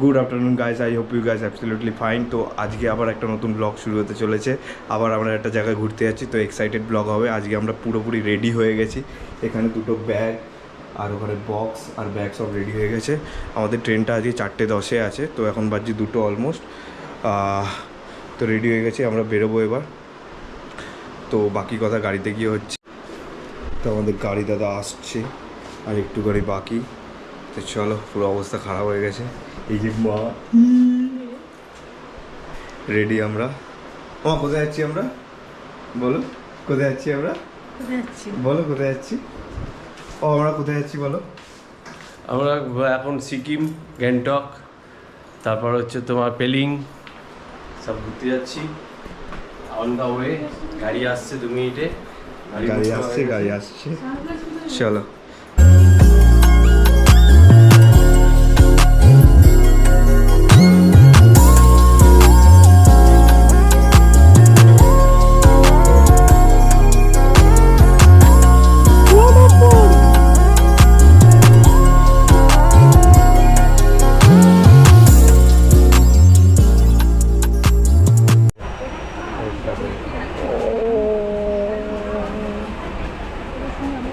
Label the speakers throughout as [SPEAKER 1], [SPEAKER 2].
[SPEAKER 1] Good afternoon guys, I hope you guys absolutely fine. তো আজকে আবার একটা নতুন ব্লগ শুরু হতে চলেছে। আবার আমরা একটা জায়গায় ঘুরতে যাচ্ছি, তো এক্সাইটেড ব্লগ হবে। আজকে আমরা পুরোপুরি রেডি হয়ে গেছি। এখানে দুটো ব্যাগ আর ওখানে বক্স আর ব্যাগ সব রেডি হয়ে গেছে। আমাদের ট্রেনটা আজকে 4:10-এ আছে, তো এখন বাজছে 2 অলমোস্ট। তো রেডি হয়ে গেছি, আমরা বেরোবো এবার। তো বাকি কথা গাড়িতে গিয়ে হচ্ছে। তো আমাদের গাড়ি দাদা আসছে, আর একটু গাড়ি বাকি। তো চলো, পুরো অবস্থা খারাপ হয়ে গেছে। এই যে মা রেডি আমরা। কোথায় যাচ্ছি আমরা? বলো কোথায় যাচ্ছি আমরা? বলো কোথায় যাচ্ছি? আমরা কোথায় যাচ্ছি বলো?
[SPEAKER 2] আমরা এখন সিকিম, গ্যাংটক, তারপর হচ্ছে তোমার পেলিং সব ঘুরতে যাচ্ছি। অন দ্য ওয়ে, গাড়ি আসছে 2 মিনিটে।
[SPEAKER 1] গাড়ি আসছে চলো।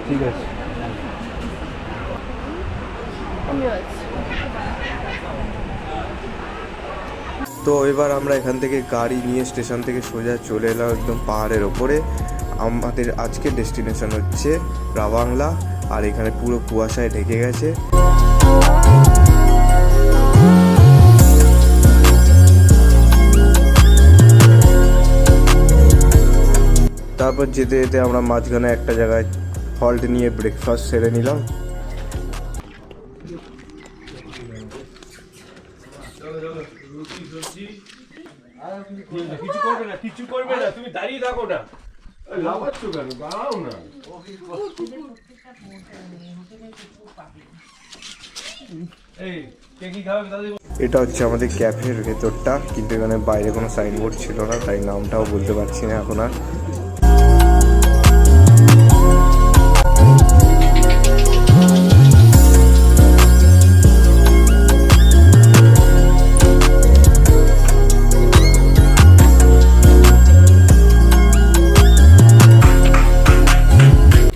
[SPEAKER 1] ঠিক আছে, তো এবার আমরা এখান থেকে গাড়ি নিয়ে স্টেশন থেকে সোজা চলে এলাম একদম পাহাড়ের ওপরে। আমাদের আজকের ডেস্টিনেশন হচ্ছে রাবাংলা, আর এখানে পুরো কুয়াশায় ঢেকে গেছে। তারপর যেতে যেতে আমরা মাঝখানে একটা জায়গায় হল্ট নিয়ে ব্রেকফাস্ট সেরে নিলাম।
[SPEAKER 2] কিছু করবে না, তুমি দাঁড়িয়ে থাকো না, লাফাচ্ছ কেন? দাঁড়াও না।
[SPEAKER 1] এটা হচ্ছে আমাদের ক্যাফের ভেতরটা, কিন্তু এখানে বাইরে কোনো সাইনবোর্ড ছিল না, তাই নামটাও বলতে পারছি না এখন আর।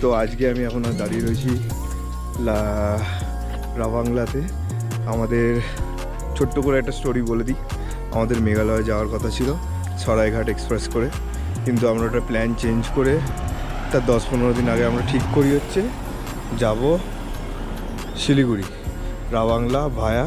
[SPEAKER 1] তো আজকে আমি এখন আর দাঁড়িয়ে রয়েছি রাবাংলাতে। আমাদের ছোট্ট করে একটা স্টোরি বলে দিই। আমাদের মেঘালয় যাওয়ার কথা ছিল সরাইঘাট এক্সপ্রেস করে, কিন্তু আমরা ওটা প্ল্যান চেঞ্জ করে তার 10-15 দিন আগে আমরা ঠিক করি হচ্ছে যাব শিলিগুড়ি, রাবাংলা ভায়া